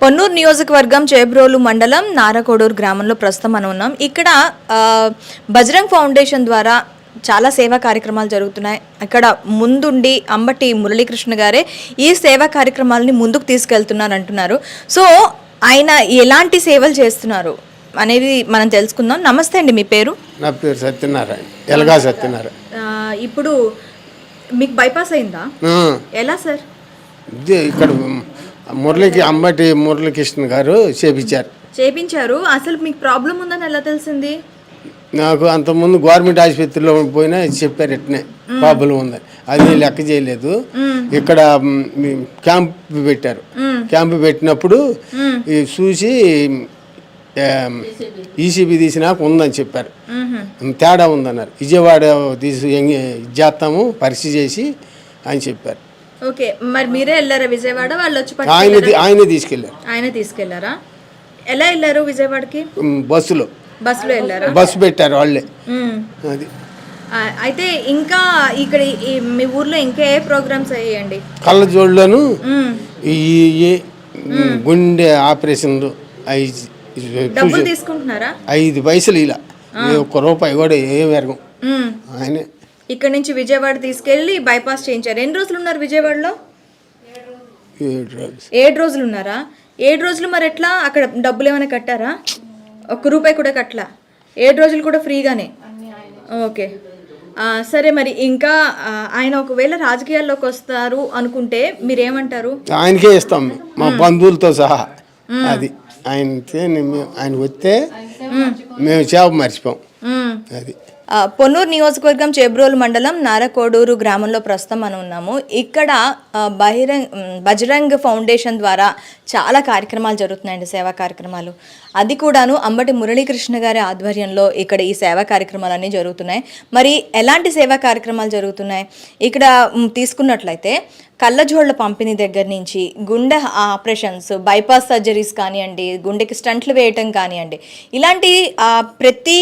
పొన్నూరు నియోజకవర్గం చేబ్రోలు మండలం నారకోడూరు గ్రామంలో ప్రస్తుతం మనం ఉన్నాం. ఇక్కడ బజరంగ్ ఫౌండేషన్ ద్వారా చాలా సేవా కార్యక్రమాలు జరుగుతున్నాయి. ఇక్కడ ముందుండి అంబటి మురళీకృష్ణ గారే ఈ సేవా కార్యక్రమాలని ముందుకు తీసుకెళ్తున్నారు అంటున్నారు. సో ఆయన ఎలాంటి సేవలు చేస్తున్నారు అనేది మనం తెలుసుకుందాం. నమస్తే అండి, మీ పేరు? నా పేరు సత్యనారాయణ, ఎలగా సత్యనారాయణ. ఇప్పుడు మీకు బైపాస్ అయిందా? ఎలా సార్? ఇక్కడ అంబటి మురళీకృష్ణ గారు చేపించారు. అసలు మీకు ప్రాబ్లం ఉందని ఎలా తెలిసింది? నాకు అంతకుముందు గవర్నమెంట్ ఆసుపత్రిలో పోయినా చెప్పారు ఎట్నే ప్రాబ్లం ఉందని. అది లెక్క చేయలేదు. ఇక్కడ క్యాంప్ పెట్టారు. క్యాంప్ పెట్టినప్పుడు చూసి ఈసీబీ తీసినాక ఉందని చెప్పారు. తేడా ఉందన్నారు. విజయవాడ చేస్తాము పరీక్ష చేసి అని చెప్పారు. ఓకే, మరి మీరే వెళ్ళారా విజయవాడ? వాళ్ళు వచ్చి ఆయనే తీసుకెళ్ళారు. ఆయన తీసుకెళ్లారా? ఎలా వెళ్ళారు విజయవాడకి? బస్సులో వెళ్ళారా? బస్సు పెట్టారు వాళ్ళే. అది అయితే ఇంకా ఇక్కడ మీ ఊర్లో ఇంకా ఏ ప్రోగ్రామ్స్ అయ్యాయండి? కళ్ళజోళ్ళను ఈ గుండె ఆపరేషన్లు డబ్బులు తీసుకుంటున్నారా? 5 పైసలు ఇలా 1 రూపాయి కూడా ఏం ఎరగం. ఆయనే ఇక్కడ నుంచి విజయవాడ తీసుకెళ్లి బైపాస్ చేయించారు. ఎన్ని రోజులు ఉన్నారు విజయవాడలో? 7 రోజులు ఉన్నారా? 7 రోజులు మరి ఎట్లా? అక్కడ డబ్బులు ఏమైనా కట్టారా? 1 రూపాయి కూడా కట్టలా? 7 రోజులు కూడా ఫ్రీగానే? ఓకే, సరే. మరి ఇంకా ఆయన ఒకవేళ రాజకీయాల్లోకి వస్తారు అనుకుంటే మీరేమంటారు? ఆయనకే ఇస్తాం, మా బంధువులతో సహా. అది ఆయన వస్తే మేము చేప మర్చిపోం. అది పొన్నూరు నియోజకవర్గం చేబ్రోలు మండలం నారకోడూరు గ్రామంలో ప్రస్తుతం మనం ఉన్నాము. ఇక్కడ బజరంగ్ ఫౌండేషన్ ద్వారా చాలా కార్యక్రమాలు జరుగుతున్నాయండి, సేవా కార్యక్రమాలు. అది కూడాను అంబటి మురళీకృష్ణ గారి ఆధ్వర్యంలో ఇక్కడ ఈ సేవా కార్యక్రమాలన్నీ జరుగుతున్నాయి. మరి ఎలాంటి సేవా కార్యక్రమాలు జరుగుతున్నాయి ఇక్కడ తీసుకున్నట్లయితే, కళ్ళజోళ్ల పంపిణీ దగ్గర నుంచి గుండె ఆపరేషన్స్, బైపాస్ సర్జరీస్ కానివ్వండి, గుండెకి స్టంట్లు వేయటం కానివ్వండి, ఇలాంటి ప్రతి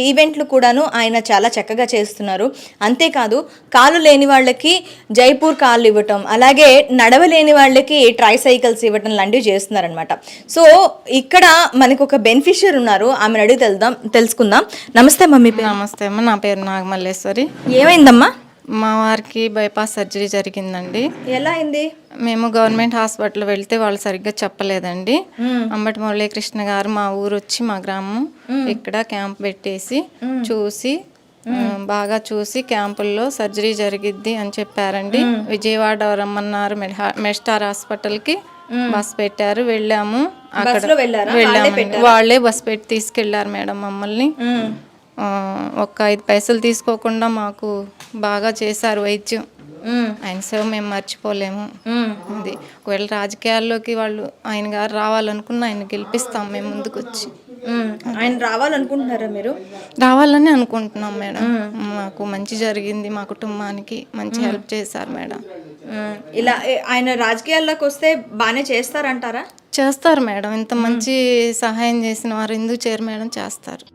ఈవెంట్లు కూడాను ఆయన చాలా చక్కగా చేస్తున్నారు. అంతేకాదు కాళ్ళు లేని వాళ్ళకి జైపూర్ కాళ్ళు ఇవ్వటం, అలాగే నడవలేని వాళ్ళకి ట్రైసైకిల్స్ ఇవ్వటం లాంటివి చేస్తున్నారనమాట. సో ఇక్కడ మనకు ఒక బెనిఫిషియర్ ఉన్నారు, ఆమెను అడిగి తెలుసుకుందాం. నమస్తే మమ్మీ. నమస్తే అమ్మ, నా పేరు నాగమల్లేశ్వరి. ఏమైందమ్మా? మా వారికి బైపాస్ సర్జరీ జరిగిందండి. ఎలా అయింది? మేము గవర్నమెంట్ హాస్పిటల్ వెళ్తే వాళ్ళు సరిగ్గా చెప్పలేదండి. అంబటి మురళీకృష్ణ గారు మా ఊరు వచ్చి, మా గ్రామం ఇక్కడ క్యాంప్ పెట్టేసి బాగా చూసి క్యాంపుల్లో సర్జరీ జరిగిద్ది అని చెప్పారండి. విజయవాడ రమ్మన్నారు. మెస్టార్ హాస్పిటల్కి బస్ పెట్టారు, వెళ్ళాము. అక్కడ వెళ్ళాము, వాళ్ళే బస్ పెట్టి తీసుకెళ్లారు మేడం మమ్మల్ని. ఒక 5 పైసలు తీసుకోకుండా మాకు బాగా చేశారు వైద్యం. ఆయన సేవ మేము మర్చిపోలేము. అది ఒకవేళ రాజకీయాల్లోకి ఆయన గారు రావాలనుకున్న ఆయన గెలిపిస్తాం మేము ముందుకు వచ్చి. ఆయన రావాలనుకుంటున్నారా మీరు? రావాలని అనుకుంటున్నాం మేడం. మాకు మంచి జరిగింది, మా కుటుంబానికి మంచి హెల్ప్ చేశారు మేడం. ఇలా ఆయన రాజకీయాల్లోకి వస్తే బాగానే చేస్తారంటారా? చేస్తారు మేడం. ఇంత మంచి సహాయం చేసిన వారు ఎందుకు చేయరు మేడం? చేస్తారు.